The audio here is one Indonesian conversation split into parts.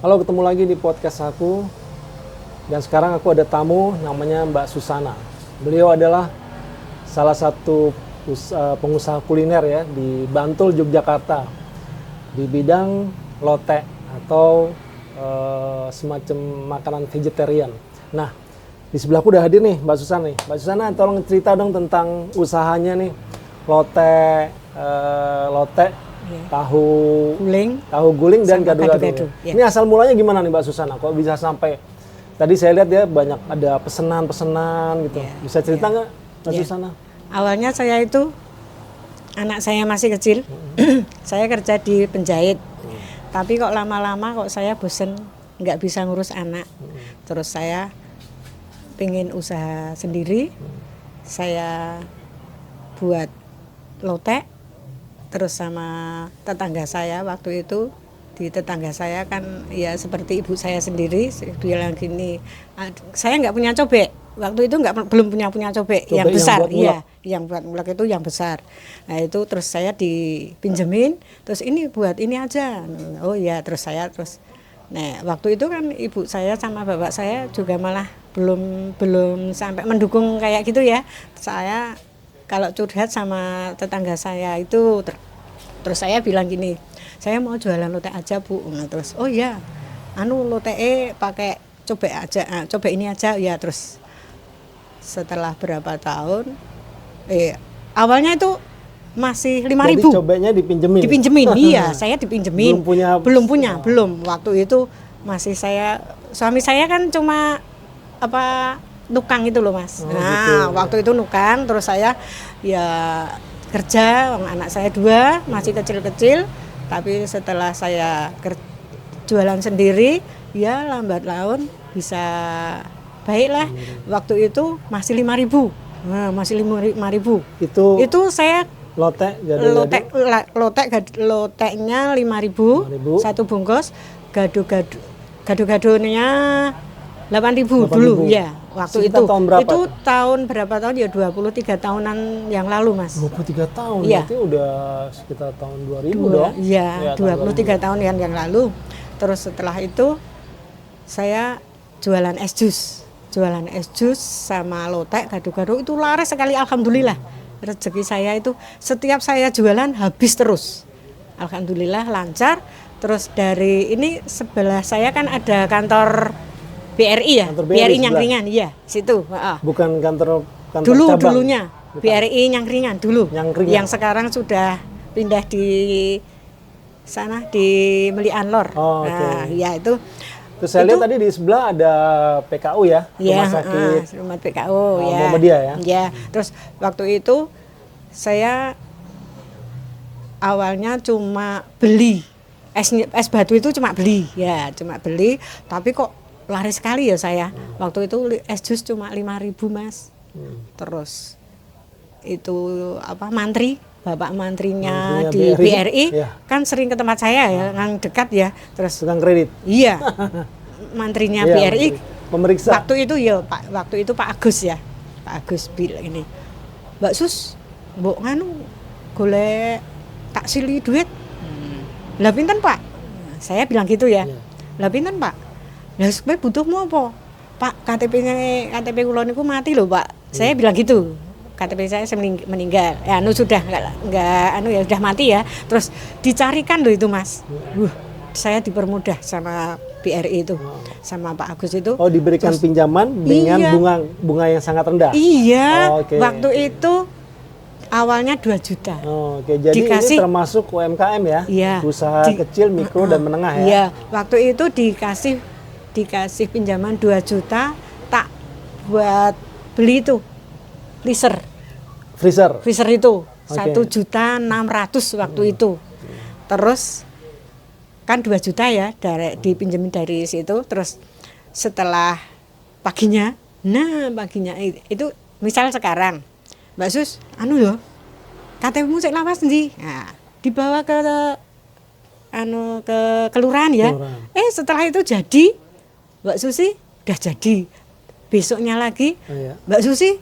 Halo, ketemu lagi di podcast aku. Dan sekarang aku ada tamu namanya Mbak Susana. Beliau adalah salah satu pengusaha kuliner ya di Bantul, Yogyakarta. Di bidang lotek atau semacam makanan vegetarian. Nah, di sebelahku udah hadir nih Mbak Susana nih. Mbak Susana, tolong cerita dong tentang usahanya nih. Lotek, tahu guling dan gado-gado. Ya. Ini asal mulanya gimana nih Mbak Susana? Kok bisa sampai tadi saya lihat ya banyak ada pesanan gitu. Ya. Bisa cerita nggak Mbak Ya. Susana? Awalnya saya itu anak saya masih kecil, saya kerja di penjahit. Tapi kok lama-lama kok saya bosen nggak bisa ngurus anak. Terus saya pengen usaha sendiri. Saya buat lotek. Terus sama tetangga saya waktu itu, di tetangga saya kan ya seperti ibu saya sendiri, bilang gini, saya nggak punya cobek. Waktu itu belum punya cobek yang besar, iya, yang buat mulek itu yang besar. Nah itu terus saya dipinjemin, terus ini buat ini aja. Oh iya, nah waktu itu kan ibu saya sama bapak saya juga malah belum sampai mendukung kayak gitu ya. Saya kalau curhat sama tetangga saya itu terus saya bilang gini, saya mau jualan lotek aja Bu. Nah, terus oh iya, lotek pakai cobek aja, cobek ini aja ya. Terus setelah berapa tahun, awalnya itu masih 5.000. Jadi cobeknya dipinjemin. Iya, saya dipinjemin. Belum punya. Waktu itu masih suami saya kan cuma nukang itu loh Mas. Gitu. Waktu itu nukang, terus saya ya kerja, anak saya 2 masih kecil-kecil. Tapi setelah saya jualan sendiri, ya lambat laun bisa baik lah. Waktu itu masih 5.000. Nah, masih 5.000. Itu saya loteknya 5.000 satu bungkus, gado-gadonya 8.000 dulu ya. Waktu itu tahun berapa? Itu tahun berapa tahun ya, 23 tahunan yang lalu Mas. 23 tahun, ya. Berarti udah sekitar tahun 2000 dong? Iya, 23 tahun yang lalu. Terus setelah itu saya jualan es jus sama lotek, gado-gado itu laris sekali, alhamdulillah. Rezeki saya itu setiap saya jualan habis terus. Alhamdulillah lancar. Terus dari ini sebelah saya kan ada kantor BRI ya, BRI Nyangkringan, iya, situ. Bukan kantor dulunya BRI Nyangkringan dulu. Yang sekarang sudah pindah di sana di Meli Anlor. Ya itu. Terus saya lihat tadi di sebelah ada PKU ya, rumah sakit. Rumah PKU ya. Muhammadiyah ya. Ya, terus waktu itu saya awalnya cuma beli es batu itu cuma beli, tapi kok laris sekali ya saya. Waktu itu es jus cuma 5.000 Mas. Terus itu Bapak mantrinya di BRI kan sering ke tempat saya ya, yang dekat ya. Terus tukang kredit. Iya. Mantrinya BRI pemeriksa. Waktu itu Pak Agus ya. Pak Agus bilang ini, Mbak Sus, mbok golek tak sili duit. Lah pinten Pak? Saya bilang gitu ya. Lah pinten Pak? Lah kowe butuhmu apa? Pak, KTP kula niku mati lho, Pak. Saya bilang gitu. KTP saya meninggal. Ya sudah sudah mati ya. Terus dicarikan loh itu Mas. Saya dipermudah sama BRI itu. Sama Pak Agus itu. Oh, diberikan pinjaman dengan bunga yang sangat rendah. Iya. Waktu itu awalnya 2 juta. Jadi ini termasuk UMKM ya? Iya. Usaha kecil, mikro dan menengah ya? Iya. Waktu itu dikasih pinjaman 2 juta, tak buat beli itu freezer itu 1.600.000 waktu itu. Terus kan 2 juta ya dipinjemin dari situ. Terus setelah paginya itu misal sekarang Mbak Sus, KTP-mu sik lawas ndi? Nah, dibawa ke kelurahan ya. Setelah itu jadi Mbak Susi udah jadi. Besoknya lagi Mbak Susi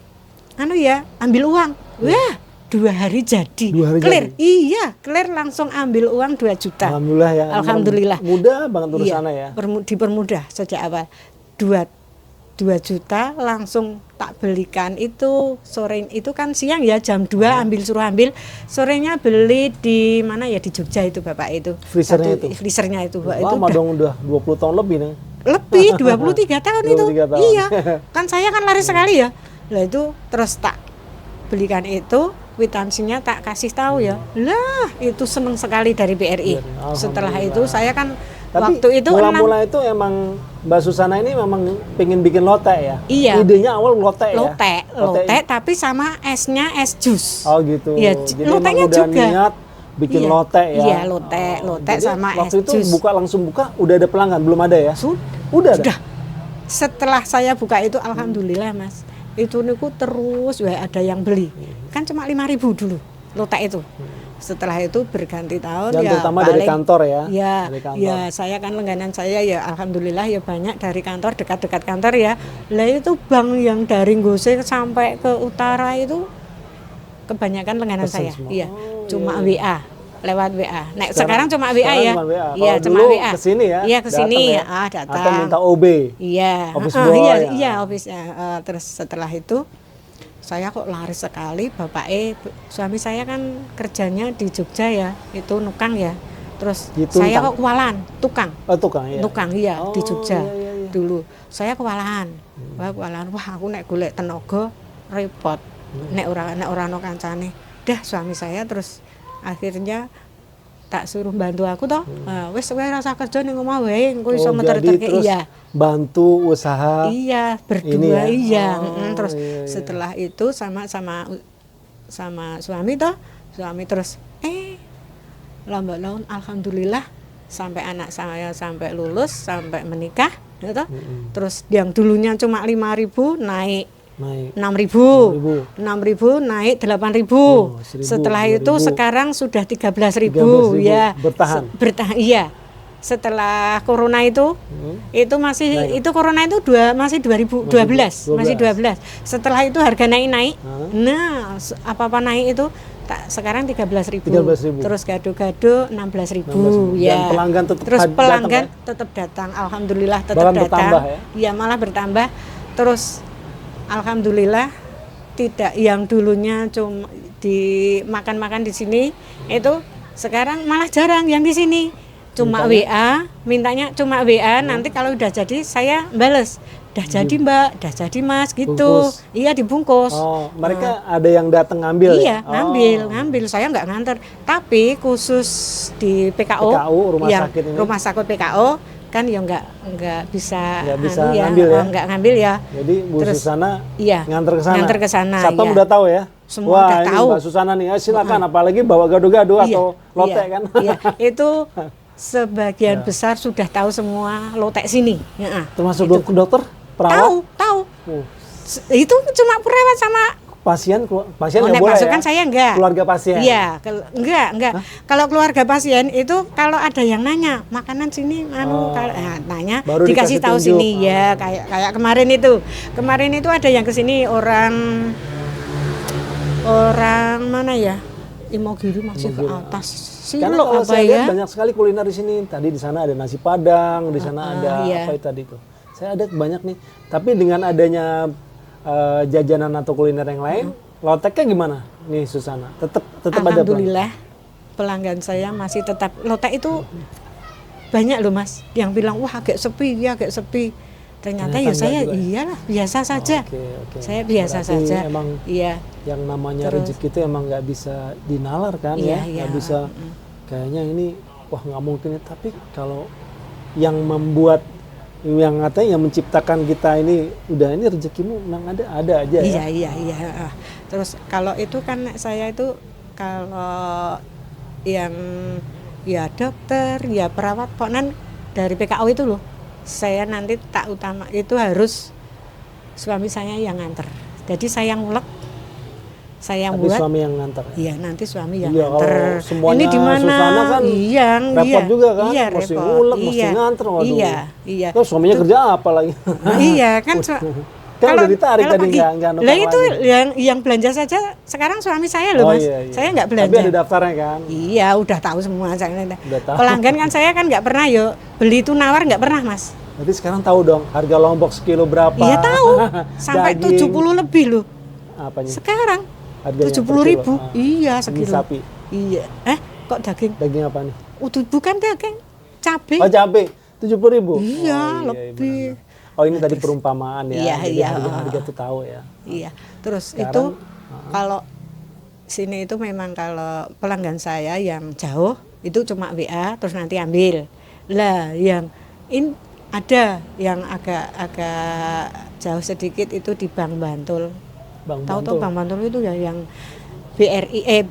ambil uang. Wah, 2 hari jadi. 2 hari Clear. jadi? Iya, clear langsung ambil uang 2 juta. Alhamdulillah ya. Alhamdulillah. Mudah banget urusannya ya. Dipermudah sejak awal. 2 juta langsung tak belikan itu sore itu kan siang ya jam 2 suruh ambil sorenya beli di mana ya di Jogja itu Bapak itu freezernya itu Bapak, lama itu dong udah 20 tahun lebih nih. lebih 23 tahun itu 23 tahun. iya kan saya kan lari sekali ya lah itu terus tak belikan itu kwitansinya tak kasih tahu ya lah itu seneng sekali dari BRI setelah itu saya kan tapi waktu itu mula-mula itu emang Mbak Susana ini memang pengen bikin lotek ya? Iya. Idenya awal lotek ya? Lotek tapi sama esnya es jus. Oh gitu. Ya, jadi loteknya emang udah juga. niat bikin Iya. lotek ya? Iya, lotek sama es waktu itu jus. langsung buka, udah ada pelanggan? Belum ada ya? Sudah. Setelah saya buka itu, alhamdulillah Mas. Itu niku terus ada yang beli. Kan cuma 5.000 dulu lotek itu. Setelah itu berganti tahun dan ya terutama paling, dari kantor ya? Dari kantor. Ya saya kan langganan saya ya alhamdulillah ya banyak dari kantor dekat-dekat kantor ya. Lah itu bank yang dari Gose sampai ke utara itu kebanyakan langganan saya. Iya. Cuma WA lewat WA. Nah, sekarang cuma WA ya. Iya, cuma WA. Kesini ya? Iya, kesini ya? Datang. Atau minta OB. Iya. Office boy. Iya, office-nya. Terus setelah itu saya kok lari sekali suami saya kan kerjanya di Jogja ya itu nukang ya terus saya kok kewalahan tukang iya di Jogja dulu saya kewalahan wah aku nek golek tenaga repot nek ora ono kancane dah suami saya terus akhirnya tak suruh bantu aku toh wis kowe rasa kerja ning omah wae engko iso meter-meter iya bantu usaha iya berdua ya? Terus setelah itu sama suami toh suami terus lambat laun alhamdulillah sampai anak saya sampai lulus sampai menikah gitu terus yang dulunya cuma 5.000 naik 6.000 naik 8.000 setelah 2.000. Itu sekarang sudah 13.000 ya bertahan iya setelah corona itu masih naik. Itu corona itu masih 2012 masih 12 setelah itu harga naik nah apa naik itu sekarang 13.000 terus gado-gado 16.000 ya pelanggan tetap datang alhamdulillah tetap datang ya malah bertambah terus alhamdulillah tidak yang dulunya cuma makan di sini itu sekarang malah jarang yang di sini cuma WA mintanya cuma WA nanti kalau udah jadi saya bales dah jadi Mbak dah jadi Mas gitu bungkus. Iya dibungkus mereka ada yang datang ngambil iya ngambil saya nggak nganter tapi khusus di PKO rumah sakit PKO kan ya nggak bisa ngambil ya nggak ngambil ya jadi Bu Susana nganter ke sana satpam udah tahu ya semua udah tahu Mbak Susana nih silakan apalagi bawa gado-gado atau lotek kan itu sebagian besar sudah tahu semua lotek sini termasuk dokter perawat tahu itu cuma perawat sama pasien nggak boleh ya? Kan saya enggak. Keluarga pasien? Iya, enggak. Kalau keluarga pasien itu kalau ada yang nanya makanan sini, nanya baru dikasih tahu tunjuk. Sini ya kayak kemarin itu ada yang kesini orang mana ya? Imogiri masih ke atas. Karena kalau saya lihat banyak sekali kuliner di sini. Tadi di sana ada nasi Padang, di sana ada apa itu tadi itu. Saya ada banyak nih. Tapi dengan adanya jajanan atau kuliner yang lain, loteknya gimana nih Susana? Tetap ada. Alhamdulillah pelanggan saya masih tetap lotek itu banyak loh Mas yang bilang wah agak sepi. Ternyata ya saya iyalah biasa saja. Okay. Saya biasa berarti saja. Emang yang namanya rezeki itu emang nggak bisa dinalar kan nggak bisa kayaknya ini wah nggak mungkin. Tapi kalau yang membuat yang katanya yang menciptakan kita ini udah ini rezekimu memang ada aja ya. Iya. Terus kalau itu kan saya itu kalau yang ya dokter ya perawat pokoknya dari PKO itu loh saya nanti tak utama itu harus suami saya yang nganter. Jadi saya ngulek saya tapi buat suami yang nganter. Iya, nanti suami yang nganter. Ini di mana? Kan repot juga kan? Iya, mesti repot. ngulek, mesti nganter. Waduh. Iya. Terus suaminya kerja apa lagi? Iya, kan Kan udah ditarik tadi, pagi. nggak numpang Lah itu lagi. yang belanja saja sekarang suami saya loh, Oh, Mas. iya, iya. Saya nggak belanja. Tapi ada daftarnya kan? Iya, udah tahu semua. Udah tahu. Pelanggan kan saya kan nggak pernah yuk beli itu nawar nggak pernah, Mas. Berarti sekarang tahu dong harga lombok sekilo berapa? Iya tahu. Sampai Daging, 70 lebih loh. apanya? Sekarang Harganya 70.000. per kilo. Iya, Daging sekilo. sapi. Iya. Kok daging? Daging apa nih? Bukan daging. Cabai. Oh, cabai 70.000. Iya, Oh, lebih. benar. Oh, ini tadi perumpamaan ya. Iya, Jadi iya. harga tuh tahu ya. Iya. Terus Sekarang, itu kalau sini itu memang kalau pelanggan saya yang jauh itu cuma WA terus nanti ambil. Lah yang ada yang agak jauh sedikit itu di Bank Bantul. Bang Tahu tuh Bantul. Bank Bantul itu ya yang BRI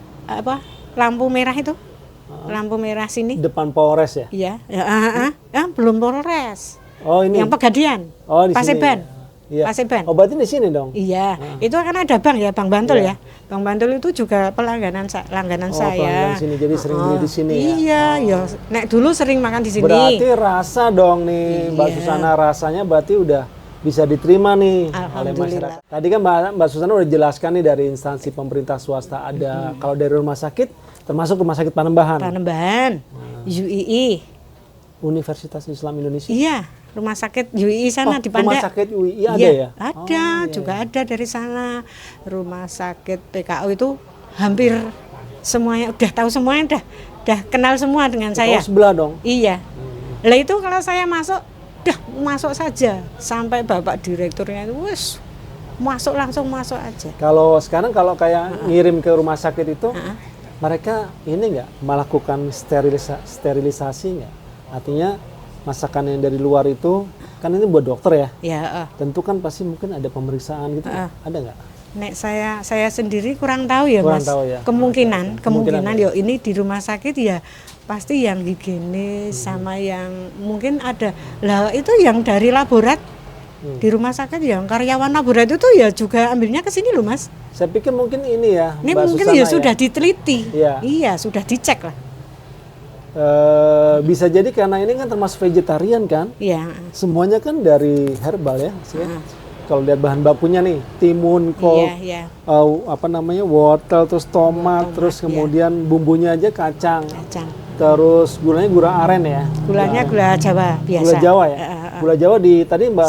lampu merah itu. Lampu merah sini. Depan Polres ya? Iya, belum Polres. Oh, ini. Yang Pegadian. Oh, di sini. Paseban. Iya. Paseban. Oh, berarti di sini dong? Iya, itu kan ada bank ya, Bank Bantul Iya. ya. Bank Bantul itu juga langganan Oh, saya. pelanggan sini, jadi sering beli di sini ya? Iya, ya. Nek dulu sering makan di sini. Berarti rasa dong nih, Mbak Iya. Susana, rasanya berarti udah bisa diterima nih oleh Alhamdulillah. masyarakat. Tadi kan Mbak Susana udah jelaskan nih dari instansi pemerintah swasta ada. Kalau dari rumah sakit, termasuk Rumah Sakit Panembahan. Panembahan, UII. Universitas Islam Indonesia. Iya, rumah sakit UII sana di Rumah Pandai. sakit UI ada Iya, ya? ada, juga ada dari sana. Rumah sakit PKU itu hampir semuanya udah tahu semuanya, udah kenal semua dengan saya. Oh, sebelah dong. Iya. Lah itu kalau saya masuk, masuk saja sampai bapak direkturnya itu wes langsung masuk aja. Kalau sekarang kalau kayak ngirim ke rumah sakit itu, mereka ini nggak melakukan sterilisasi nggak? Artinya masakan yang dari luar itu kan ini buat dokter ya. Ya, Tentu kan pasti mungkin ada pemeriksaan gitu. Ada nggak? nek saya sendiri kurang tahu ya, Kurang Mas. tahu ya. Kemungkinan yo ini di rumah sakit ya pasti yang higienis sama yang mungkin ada. Lah itu yang dari laborat di rumah sakit yang karyawan laborat itu ya juga ambilnya ke sini loh, Mas. Saya pikir mungkin ini ya. Ini Mbak mungkin Susana ya sudah diteliti. Iya. Iya, sudah dicek lah. Bisa jadi karena ini kan termasuk vegetarian kan. Iya. Semuanya kan dari herbal ya. maksudnya. Kalau lihat bahan bakunya nih, timun, kol, Iya. wortel, terus tomat, terus kemudian bumbunya aja kacang, Kacang. terus gulanya gula aren ya. Gulanya gula Jawa biasa. Gula Jawa ya. Gula Jawa di tadi Mbak.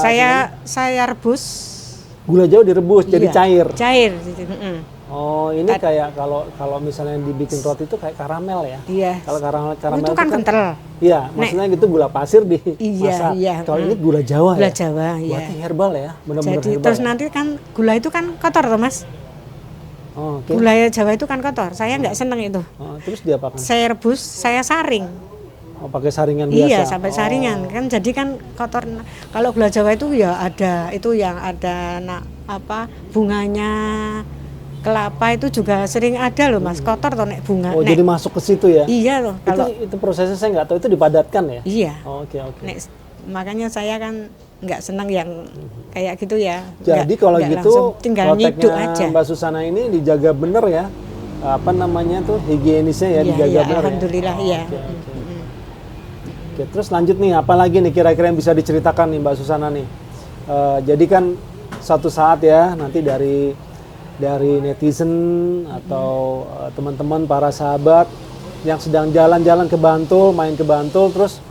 Saya rebus. Gula Jawa direbus jadi Iya, cair. Cair. Mm-mm. Oh, ini kayak kalau misalnya dibikin roti itu kayak karamel ya. Iya. Kalau karamel Itu kan kental. Iya, maksudnya gitu gula pasir di Iya, masak. iya. Kalau ini gula Jawa Gula ya. Jawa, iya. Berarti herbal ya, benar-benar Jadi herbal. terus ya? nanti kan gula itu kan kotor toh, Mas. Oh, oke. Gula Jawa itu kan kotor. Saya nggak seneng itu. Oh, terus diapakan? Saya rebus, saya saring. Oh, pakai saringan biasa. Iya, sampai saringan kan. Jadi kan kotor. Kalau gula Jawa itu ya ada itu yang ada bunganya. Kelapa itu juga sering ada loh, Mas. Kotor toh nek bunga. Oh, jadi masuk ke situ ya? Iya loh. Kalau Itu prosesnya saya nggak tahu, itu dipadatkan ya? iya. Oh, oke. Makanya saya kan nggak senang yang kayak gitu ya. Jadi kalau nggak gitu langsung tinggal nyiduk loteknya aja. Mbak Susana ini dijaga bener ya? Higienisnya ya, Iya, dijaga iya, bener alhamdulillah, ya? iya. Oke, terus lanjut nih, apa lagi nih kira-kira yang bisa diceritakan nih Mbak Susana nih? Jadi kan suatu saat ya, nanti dari netizen atau teman-teman para sahabat yang sedang jalan-jalan ke Bantul, main ke Bantul, terus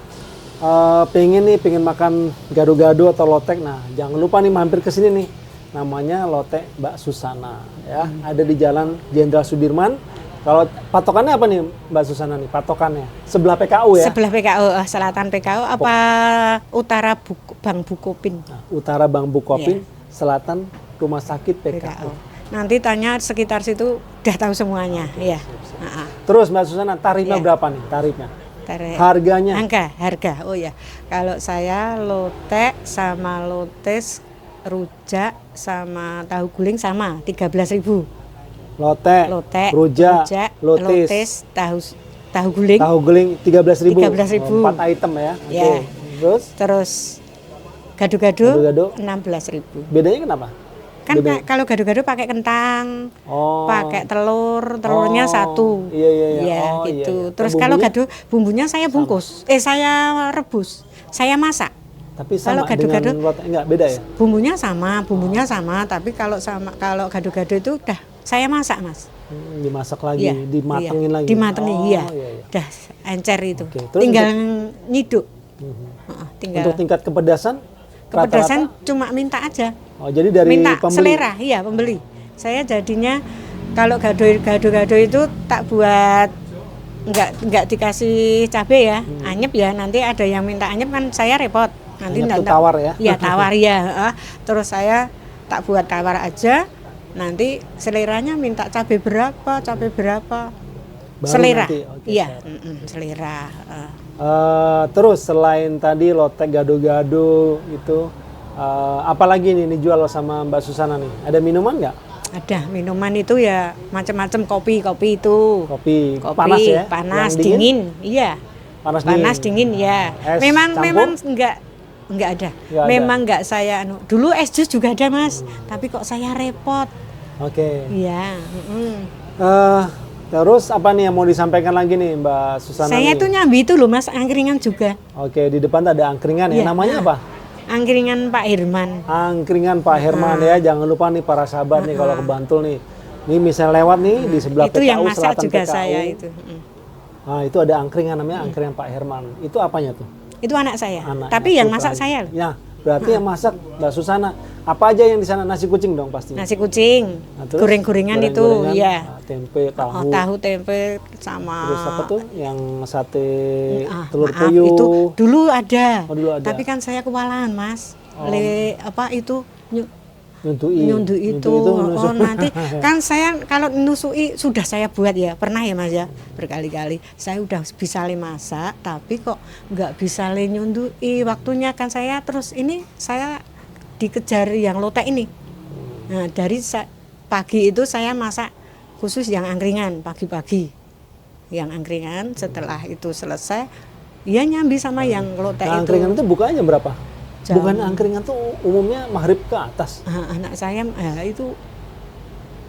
pengen makan gado-gado atau lotek. Nah, jangan lupa nih mampir ke sini nih. Namanya Lotek Mbak Susana ya. Ada di Jalan Jenderal Sudirman. Kalau patokannya apa nih Mbak Susana nih? Patokannya sebelah PKU ya? Sebelah PKU, selatan PKU apa utara Bang Bukopin? Nah, utara Bang Bukopin, Iya. selatan Rumah Sakit PKU. PKU. Nanti tanya sekitar situ udah tahu semuanya, iya. Terus Mbak Susana, tarifnya Iya. berapa nih? Tarifnya? Tarik. Harganya? Harga. Oh ya. Kalau saya lotek sama lotes rujak sama tahu guling sama 13.000. Lotek, rujak, lotis, tahu guling. tahu guling 13.000. 13.000. 4 item ya. Oke. Ya. Terus Gado-gado Gado-gado? 16.000. bedanya kenapa? Kan kalau gado-gado pakai kentang, Oh. pakai telurnya satu. Iya. Gitu. Iya. Terus Bumbunya? kalau gado bumbunya saya bungkus. Saya rebus. Saya masak. Tapi sama Kalau gado-gado, dengan lotek enggak beda ya? bumbunya sama, tapi kalau gado-gado itu udah saya masak, Mas. Dimasak lagi, Iya, dimatengin iya. lagi. Dimatengin, iya. Iya. Udah encer itu. Oke, terus Tinggal nyiduk. Tinggal Untuk tingkat kepedasan kepedasan rata-rata? cuma minta aja. Oh, jadi dari Minta pembeli. selera, iya pembeli. Saya jadinya kalau gado-gado itu tak buat nggak dikasih cabai ya, anyep ya. Nanti ada yang minta anyep kan saya repot. Nanti Anyep tuh nggak- tawar ya? Iya tawar ya. Terus saya tak buat tawar aja. Nanti seleranya minta cabai berapa. Baru Selera, nanti, oke, iya, selera. Terus selain tadi lotek gado-gado itu, apalagi nih dijual sama Mbak Susana nih? Ada minuman nggak? Ada minuman itu ya macam-macam kopi itu. Kopi, Kopi panas ya? panas, Yang dingin, iya. Panas Dingin ya. Es Memang campur? enggak ada. Nggak ada. Memang enggak saya dulu es jus juga ada, Mas. Tapi kok saya repot. Oke. Iya, Terus apa nih yang mau disampaikan lagi nih Mbak Susana Saya nih? tuh nyambi itu loh, Mas, angkringan juga. Oke, di depan ada angkringan ya. Iya, Namanya apa? Angkringan Pak Hirman. Angkringan Pak Herman ya. Jangan lupa nih para sahabat nih kalau ke Bantul nih. Ini misalnya lewat nih di sebelah Itu PKU yang masak Selatan juga PKU. saya itu. Nah, itu ada angkringan namanya angkringan Pak Herman. Itu apanya tuh? Itu anak saya. Anaknya Tapi yang suka masak aja. saya. Ya, berarti yang masak Mbak Susana. Apa aja yang di sana? Nasi kucing dong pasti. Nasi kucing, Nah, terus goreng-gorengan itu, goreng-gorengan, iya. tempe, tahu. Tahu tempe sama Terus apa tuh? Yang sate telur maaf, puyuh. itu dulu ada. Oh, dulu ada. Tapi kan saya kewalahan, Mas. Oh. Apa itu Nyuntui. nyundu itu. menusuk. Nanti kan saya kalau nusui sudah saya buat ya, pernah ya Mas ya, berkali-kali. Saya udah bisa le masak, tapi kok nggak bisa le nyundui. Waktunya kan saya terus ini saya dikejar yang lotek ini. Nah, dari pagi itu saya masak khusus yang angkringan pagi-pagi. Yang angkringan setelah itu selesai, ya nyambi sama yang lotek Nah, itu. angkringan itu bukanya berapa? Jam- Bukan angkringan tuh umumnya maghrib ke atas. Anak saya itu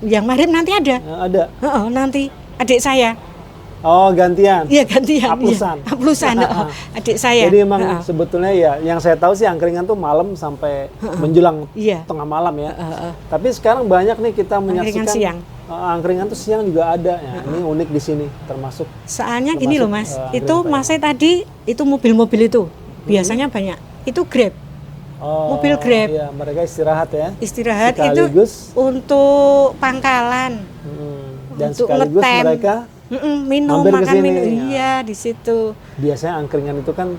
yang maghrib nanti ada. Ada. Nanti adik saya. Oh, gantian. Iya gantian. Aplusan. Iya, aplusan. Adik saya. Jadi emang sebetulnya ya yang saya tahu sih angkringan tuh malam sampai menjelang Iya. tengah malam ya. Tapi sekarang banyak nih kita menyaksikan siang. Angkringan tuh siang juga ada. Ya, ini unik di sini termasuk. Soalnya gini loh Mas, Termasuk, itu angkringan Mas tadi itu mobil-mobil itu biasanya banyak. Itu Grab. Oh, Mobil Grab. Iya, mereka istirahat ya. Istirahat Sekaligus, itu untuk pangkalan. dan untuk sekaligus ngetem. mereka Minum, mampir ke makan sini. minum. Iya, di situ. biasanya angkringan itu kan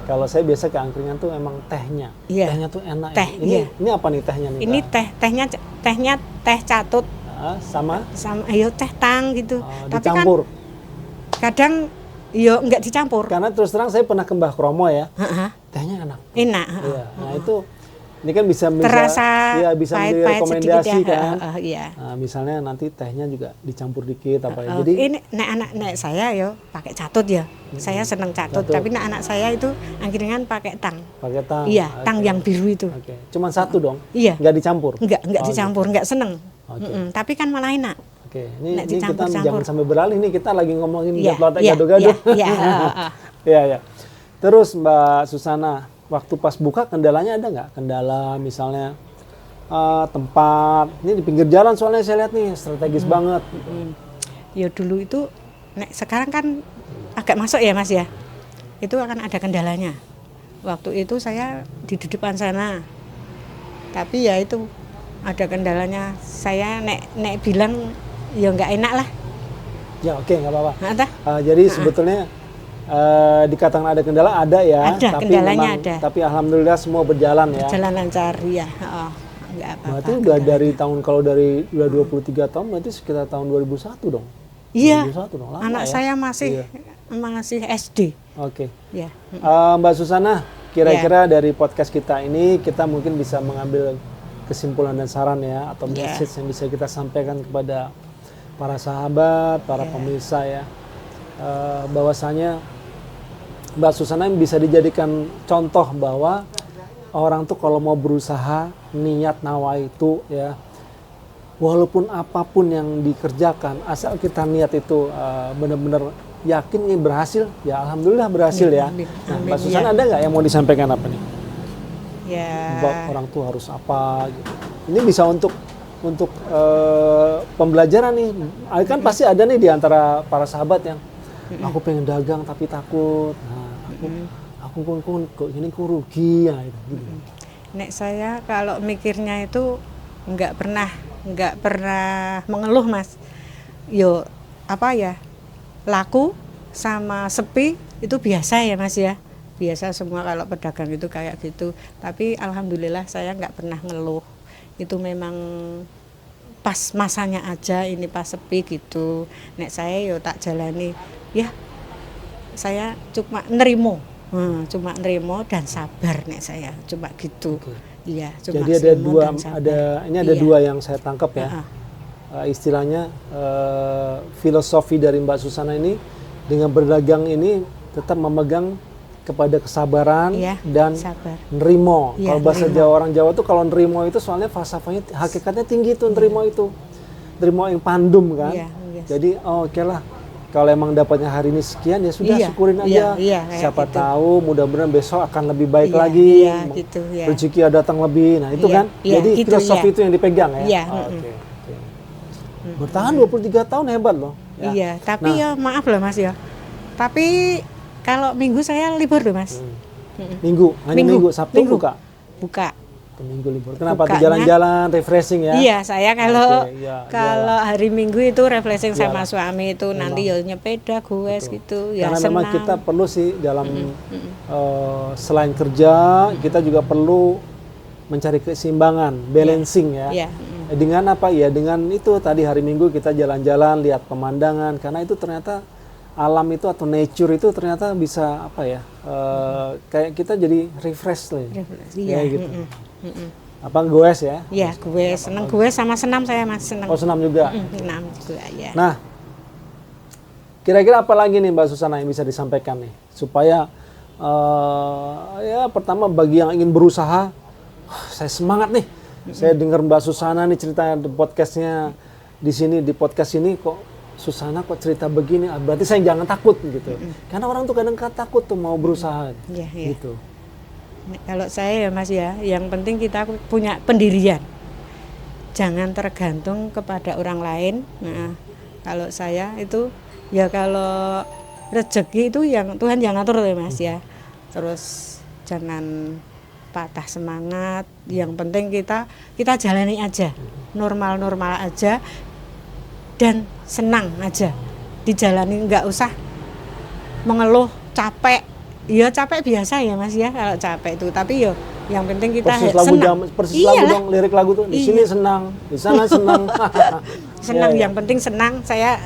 kalau saya biasa ke angkringan tuh emang tehnya. Iya. Tehnya tuh enak. Teh, ya. Ini iya. ini apa nih tehnya nih? Ini Kak? tehnya teh catut Sama sama teh tang gitu. Tapi kan dicampur. kadang enggak dicampur. Karena terus terang saya pernah ke Mbah Kromo ya. Heeh. Tehnya enak. Enak. Iya. Nah, itu ini kan bisa Terasa ya, bisa menjadi pahit-pahit rekomendasi sedikit ya. kan. Iya. Nah, misalnya nanti tehnya juga dicampur dikit apa ya. Jadi Ini anak saya yo pakai catut ya. Saya seneng catut, Catut. tapi anak saya itu angkringan pakai tang. pakai tang. Iya, Oke. tang yang biru itu. Oke. Cuman satu dong. Iya. Nggak dicampur. Enggak Oh, dicampur, enggak seneng. Oke. Tapi kan malah enak. Oke, ini Nggak kita dicampur-campur. jangan sampai beralih nih, kita lagi ngomongin Iya, lotek iya, gado-gado. iya, iya, Iya, iya. Terus Mbak Susana, waktu pas buka kendalanya ada nggak? Kendala misalnya tempat, ini di pinggir jalan soalnya saya lihat nih strategis banget. Ya dulu itu sekarang kan agak masuk ya Mas ya. Itu akan ada kendalanya. Waktu itu saya di depan sana. Tapi ya itu ada kendalanya. Saya nek bilang ya nggak enak lah. Ya oke, nggak apa-apa. Nah, tah? Jadi sebetulnya dikatakan ada kendala ada ya, Ada, tapi kendalanya ada. Tapi alhamdulillah semua berjalan ya. Jalan lancar ya. Nggak apa-apa. Berarti udah dari tahun kalau dari udah 23 tahun berarti sekitar tahun 2001 dong. Iya. 2001 dong, lama Anak ya. saya masih SD. Oke. Ya. Mbak Susana, kira-kira dari podcast kita ini kita mungkin bisa mengambil kesimpulan dan saran ya atau Ya. message yang bisa kita sampaikan kepada para sahabat, para pemirsa ya, bahwasanya Mbak Susana bisa dijadikan contoh bahwa orang tuh kalau mau berusaha niat nawa itu ya, walaupun apapun yang dikerjakan asal kita niat itu benar-benar yakin ini berhasil, ya alhamdulillah berhasil ya. Amin, Nah, amin, Mbak Susana ya. ada nggak yang mau disampaikan apa nih? Ya. Bahwa orang tua harus apa gitu. Ini bisa untuk pembelajaran nih. Kan pasti ada nih di antara para sahabat yang aku pengen dagang tapi takut. Nah, aku kok ini kok rugi ya gitu. Nek saya kalau mikirnya itu nggak pernah mengeluh Mas. Yo apa ya, laku sama sepi itu biasa ya Mas ya. Biasa semua kalau pedagang itu kayak gitu. Tapi alhamdulillah saya nggak pernah ngeluh. Itu memang pas masanya aja, ini pas sepi gitu. Nek saya yo tak jalani. Ya saya cuma nerimo. Cuma nerimo dan sabar nek saya. Cuma gitu. Iya, cuma jadi ada dua, dan sabar. ada dua yang saya tangkap ya. Istilahnya filosofi dari Mbak Susana ini dengan berdagang ini tetap memegang kepada kesabaran dan sabar. nerimo. Ya, kalau bahasa nerimo. Jawa, orang Jawa tuh kalau nerimo itu soalnya falsafahnya hakikatnya tinggi tuh nerimo itu. Nerimo yang pandum kan. Jadi oke lah. Kalau emang dapatnya hari ini sekian ya sudah syukurin aja. Siapa gitu. Tahu mudah-mudahan besok akan lebih baik lagi. Gitu, rezeki datang lebih. Nah, itu kan. Jadi gitu, filosofi itu yang dipegang ya. Oke. Bertahan 23 tahun hebat loh. Ya. Iya, tapi ya maaf loh Mas ya. Tapi kalau minggu saya libur loh Mas. Minggu, hanya minggu, Sabtu buka. Buka. Minggu libur. Kenapa? Jalan-jalan, refreshing ya? Iya, saya kalau Iya. hari Minggu itu refreshing sama suami itu nanti ya nyepeda, goes gitu. Ya karena senang. memang kita perlu sih dalam selain kerja, kita juga perlu mencari keseimbangan, balancing ya. Dengan apa ya? Dengan itu tadi hari Minggu kita jalan-jalan, lihat pemandangan. Karena itu ternyata alam itu atau nature itu ternyata bisa apa ya? Kayak kita jadi refresh lah. Iya. Gitu. Apa goes ya? Iya, goes. Senang goes sama senam saya Mas, senang. Oh, senam juga. Senam juga ya. Nah, kira-kira apa lagi nih Mbak Susana yang bisa disampaikan nih supaya ya pertama bagi yang ingin berusaha, saya semangat nih. Saya dengar Mbak Susana nih ceritanya di podcastnya di sini di podcast ini kok Susana kok cerita begini, berarti saya jangan takut gitu. Karena orang tuh kadang takut tuh mau berusaha gitu. Kalau saya ya Mas ya, yang penting kita punya pendirian. Jangan tergantung kepada orang lain. Nah, kalau saya itu ya kalau rezeki itu yang Tuhan yang ngatur ya Mas ya. Terus jangan patah semangat. Yang penting kita jalani aja. Normal-normal aja dan senang aja. Dijalani, nggak usah mengeluh, capek. Ya capek biasa ya Mas ya kalau capek itu, tapi yo yang penting kita senang. Persis lagu dong, lirik lagu tuh di sini senang, di sana senang. Senang, yang penting senang. Saya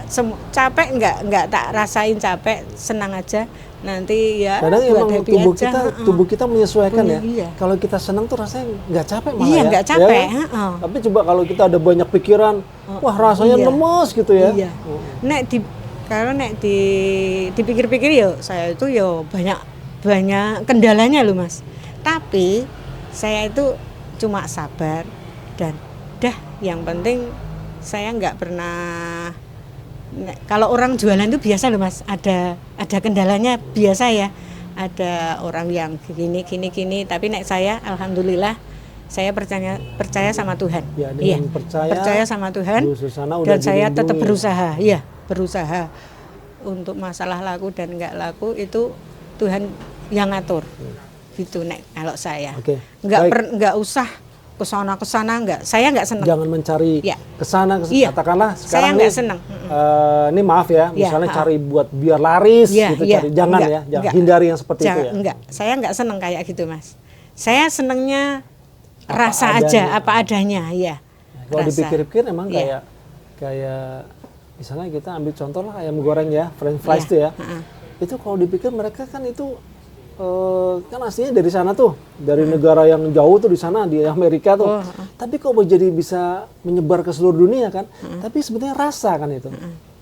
capek nggak tak rasain capek, senang aja. Nanti ya kadang emang tubuh kita menyesuaikan ya. Iya. Kalau kita senang tuh rasanya nggak capek malah iya, ya. nggak capek. Ya kan? Tapi coba kalau kita ada banyak pikiran, wah rasanya lemes gitu ya. Iya. Kalau dipikir-pikir yo saya itu yo banyak kendalanya loh Mas. Tapi saya itu cuma sabar dan yang penting saya nggak pernah. Kalau orang jualan itu biasa loh Mas, ada kendalanya biasa ya. Ada orang yang gini, tapi saya alhamdulillah saya percaya sama Tuhan. Ya, dengan percaya sama Tuhan. Dan saya tetap berusaha. Iya, berusaha untuk masalah laku dan nggak laku itu Tuhan yang ngatur. Gitu nek kalau saya. Nggak usah kesana nggak. Saya nggak senang. Jangan mencari kesana katakanlah sekarang saya nggak senang. Ini maaf ya, misalnya cari buat biar laris gitu, jangan hindari yang seperti itu ya. Enggak, saya nggak senang kayak gitu Mas. Saya senangnya rasa aja apa adanya ya. Kalau dipikir-pikir emang kayak misalnya kita ambil contoh lah ayam goreng ya, french fries itu ya. Itu kalau dipikir mereka kan itu kan aslinya dari sana tuh, dari negara yang jauh tuh di sana di Amerika tuh. Tapi kok jadi bisa menyebar ke seluruh dunia kan? Tapi sebenarnya rasa kan itu.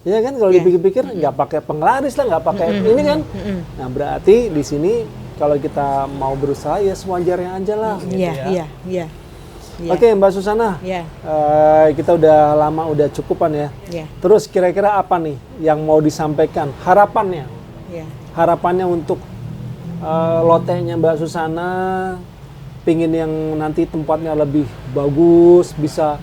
Ya kan kalau dipikir-pikir nggak pakai penglaris lah, nggak pakai ini kan. Nah berarti di sini kalau kita mau berusaha ya sewajarnya aja lah. Iya. Iya. Oke, Mbak Susana, Ya, kita udah lama, udah cukupan ya. ya, Terus kira-kira apa nih yang mau disampaikan? Harapannya, ya. harapannya untuk lotenya Mbak Susana, pingin yang nanti tempatnya lebih bagus, bisa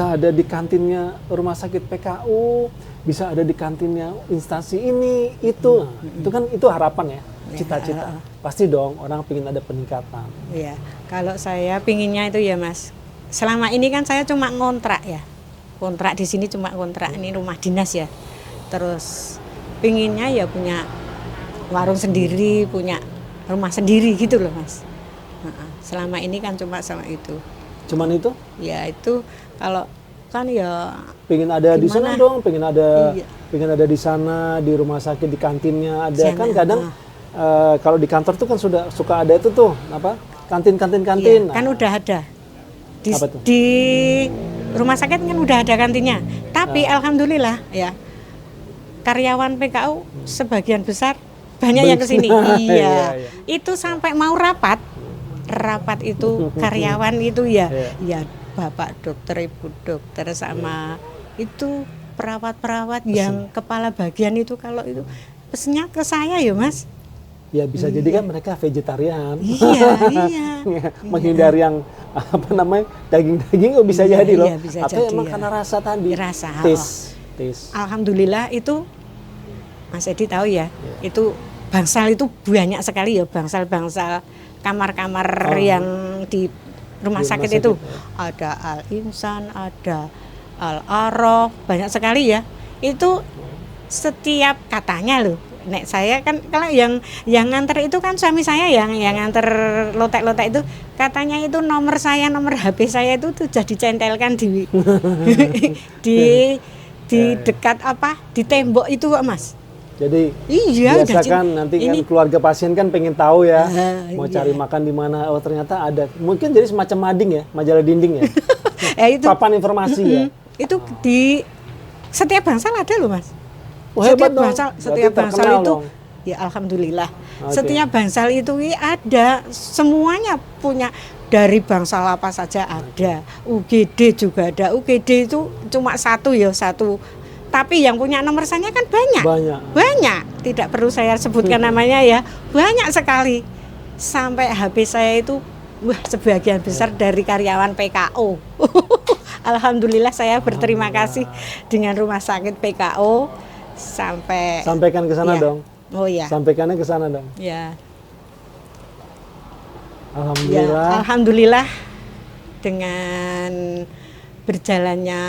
ada di kantinnya rumah sakit PKU, bisa ada di kantinnya instansi ini, itu. Nah, itu kan itu harapan ya, cita-cita. Pasti dong orang pingin ada peningkatan. Iya, kalau saya pinginnya itu ya Mas, selama ini kan saya cuma ngontrak ya, kontrak di sini cuma kontrak, ini rumah dinas ya. Terus pinginnya ya punya warung sendiri, punya rumah sendiri gitu loh Mas. Selama ini kan cuma sama itu. Cuman itu? Ya itu kalau kan ya Pengen ada di sana gimana? dong, pengen ada, Iya. pengen ada di sana, di rumah sakit, di kantinnya ada. Sana, Kan kadang kalau di kantor tuh kan suka ada itu tuh apa? Kantin. iya, kan udah ada. Di, Apa tuh? di rumah sakit kan udah ada kantinnya. Tapi alhamdulillah ya karyawan PKU sebagian besar banyak yang kesini. Iya, Iya. iya. Itu sampai mau rapat itu karyawan itu ya, Iya. ya bapak dokter, ibu dokter sama itu perawat-perawat yang kepala bagian itu kalau itu pesennya ke saya ya Mas. Ya bisa jadi kan mereka vegetarian. Iya, iya. Menghindari yang apa namanya daging-daging oh bisa Iya, jadi loh. iya, bisa Atau jadi, emang ya. karena rasa tadi. Rasa, Taste. Alhamdulillah itu Mas Edi tahu ya, itu bangsal itu banyak sekali ya, bangsal-bangsal kamar-kamar yang di rumah Di sakit rumah itu. sakit, Ada Al-Insan, ada Al-Araf, banyak sekali ya. Itu setiap katanya loh. Nek saya kan kalau yang nganter itu kan suami saya yang nganter lotek-lotek itu katanya itu nomor saya, nomor HP saya itu tuh jadi centelkan di di dekat apa di tembok itu kok Mas. Jadi Iya, biasakan nanti kan keluarga pasien kan pengen tahu ya mau iya. cari makan di mana. Oh ternyata ada. Mungkin jadi semacam mading ya, majalah dinding ya. Itu Papan informasi ya. itu di setiap bangsal ada loh Mas. Oh, hebat dong. Setiap Berarti bangsal terkenal itu dong. ya alhamdulillah. Oke. Setiap bangsal itu ada, semuanya punya dari bangsal apa saja ada. UGD juga ada. UGD itu cuma satu. Tapi yang punya nomor saya kan banyak. Banyak. Tidak perlu saya sebutkan namanya ya. Banyak sekali. Sampai HP saya itu sebagian besar dari karyawan PKO. Alhamdulillah saya berterima kasih dengan rumah sakit PKO Sampaikan ke sana iya. dong. Oh iya. Sampaikannya ke sana dong. Ya. Alhamdulillah. Ya, alhamdulillah dengan berjalannya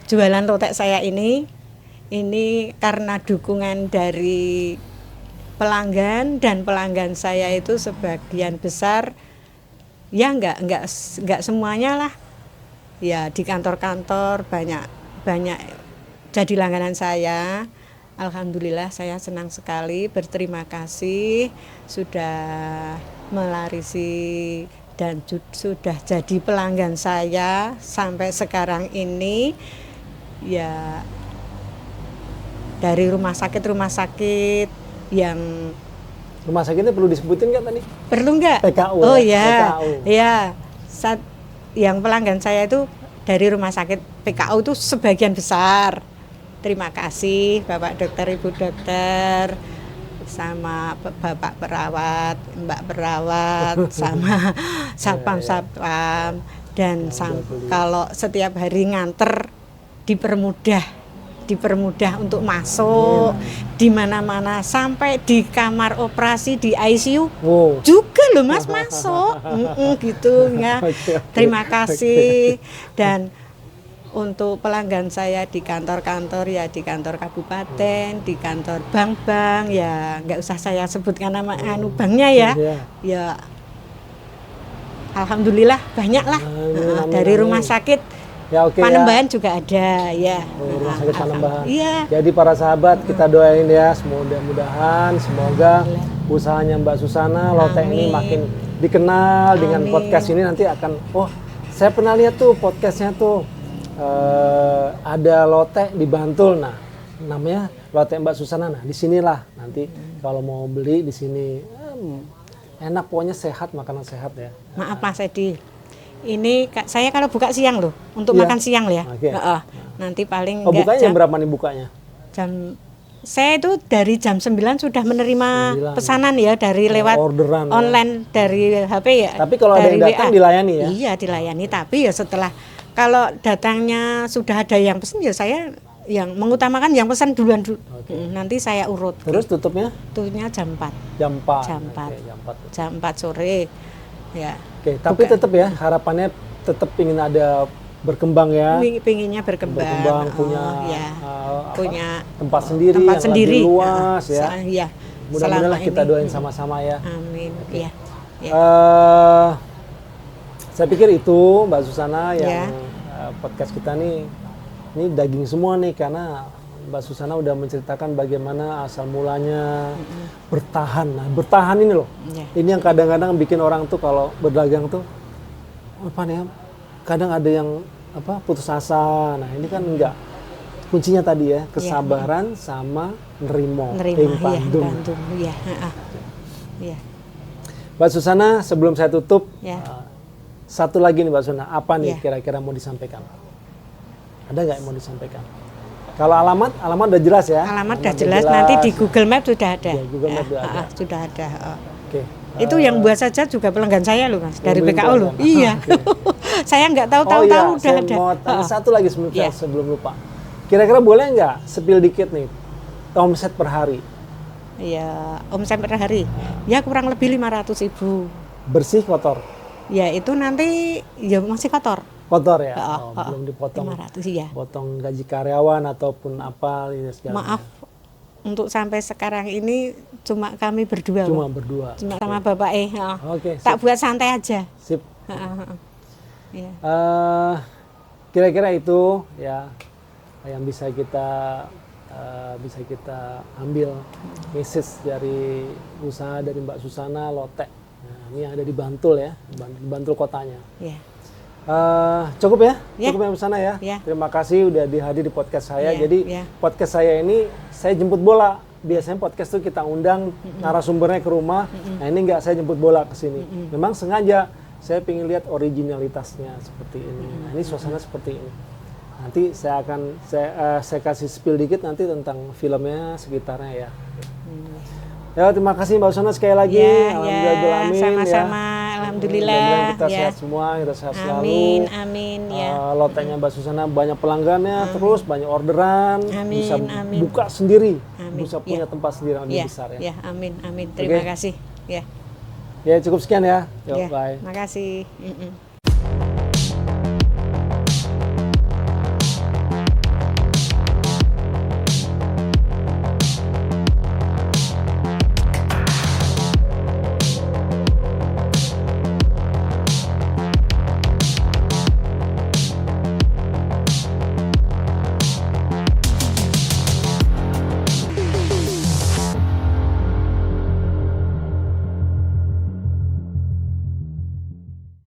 jualan lotek saya ini karena dukungan dari pelanggan dan pelanggan saya itu sebagian besar ya enggak semuanya lah. Ya di kantor-kantor banyak jadi langganan saya. Alhamdulillah saya senang sekali, berterima kasih sudah melarisi dan sudah jadi pelanggan saya sampai sekarang ini. Ya dari rumah sakit yang Rumah sakitnya perlu disebutin nggak tadi? perlu nggak? PKU. Oh ya. ya, ya. Yang pelanggan saya itu dari rumah sakit PKU itu sebagian besar. Terima kasih Bapak Dokter, Ibu Dokter, sama Bapak Perawat, Mbak Perawat, sama Satpam-Satpam, dan kalau setiap hari nganter dipermudah untuk masuk di mana-mana sampai di kamar operasi di ICU juga loh Mas masuk gitu ya. Terima kasih. Dan untuk pelanggan saya di kantor-kantor ya di kantor kabupaten, di kantor bank-bank ya nggak usah saya sebutkan nama banknya ya. Ya alhamdulillah banyak lah. Dari rumah sakit ya, okay, Panembahan juga ada ya. Rumah sakit Panembahan. Iya. Jadi para sahabat kita doain ya mudah-mudahan semoga usahanya Mbak Susana lotek ini makin dikenal. Dengan podcast ini nanti akan saya pernah lihat tuh podcastnya tuh ada lotek di Bantul, nah namanya lotek Mbak Susana. Nah disinilah nanti kalau mau beli di sini Enak, pokoknya sehat, makanan sehat ya. Maaf Mas Edi. Ini saya kalau buka siang loh, untuk Iya. makan siang ya. Oke. Nanti paling Oh, enggak bukanya jam berapa nih bukanya? saya itu dari jam 9 sudah menerima 9. pesanan ya dari lewat Orderan ya. online dari HP ya. Tapi kalau ada dari yang datang WA. dilayani ya? Iya dilayani, tapi ya setelah kalau datangnya sudah ada yang pesen ya saya yang mengutamakan yang pesan duluan dulu. Nanti saya urut. Terus tutupnya? Tutupnya jam 4. Jam 4. Jam 4. Oke, jam 4. Jam 4 sore. Ya. Oke, tapi tetap ya harapannya tetap ingin ada berkembang ya. Pinginnya berkembang. Punya ya. Punya tempat sendiri tempat yang sendiri lebih luas ya. Iya. Mudah-mudahan Selama kita ini. doain sama-sama ya. Amin. Iya. Ya. Saya pikir itu Mbak Susana yang Ya. podcast kita nih, ini daging semua nih karena Mbak Susana udah menceritakan bagaimana asal mulanya bertahan. Nah, bertahan ini loh. Ya. Ini yang kadang-kadang bikin orang tuh kalau berdagang tuh apa nih ya? Kadang ada yang putus asa. Nah, ini kan enggak. Kuncinya tadi ya, kesabaran sama nerimo. Nerima ya, Bandung. Bandung. Iya, Iya. Mbak Susana, sebelum saya tutup, Ya. satu lagi nih Mbak Susana, apa nih Ya. kira-kira mau disampaikan? Ada nggak yang mau disampaikan? Kalau alamat udah jelas ya? Alamat udah jelas, nanti di Google Map sudah ada. Ya, Google Map sudah ada. Sudah ada. Oke. Itu yang buat saja juga pelanggan saya loh Mas, dari beli PKO loh. pelanggan. Iya. Saya nggak tahu-tahu iya, udah saya ada. mau tanya satu lagi Iya. sebelum lupa. Kira-kira boleh nggak spill dikit nih, omset per hari? Iya, omset per hari. Ya kurang lebih 500.000. Bersih kotor? Ya itu nanti ya masih kotor. Kotor ya? Belum dipotong. 500 ya. Potong gaji karyawan ataupun apa ini segala. Maaf, untuk sampai sekarang ini cuma kami berdua. Cuma Pak. berdua. Cuma sama bapak Oke. tak buat santai aja. Sip. Ya. Kira-kira itu ya yang bisa kita ambil message dari usaha dari Mbak Susana Lotek. Nah, ini yang ada di Bantul ya, Bantul kotanya. Ya. Cukup ya? Ya. Cukup ya Mbak Susana ya? Ya. Terima kasih udah dihadir di podcast saya. Ya, Jadi ya. podcast saya ini saya jemput bola. Biasanya podcast tuh kita undang narasumbernya ke rumah. Nah ini enggak, saya jemput bola ke sini. Memang sengaja saya pengen lihat originalitasnya seperti ini. Nah, ini suasana seperti ini. Nanti saya akan saya kasih spill dikit nanti tentang filmnya sekitarnya ya. Ya terima kasih Mbak Susana sekali lagi. Ya, sama-sama. Alhamdulillah. Mudah-mudahan kita ya. sehat semua, kita sehat selalu. Amin, amin ya. Loteknya Mbak Susana banyak pelanggannya, terus banyak orderan, Amin, bisa amin. buka sendiri, Amin, bisa punya tempat sendiri yang lebih Ya, besar ya. ya, amin, amin. Terima kasih. Ya. Ya cukup sekian ya. Yuk, Ya, bye. makasih.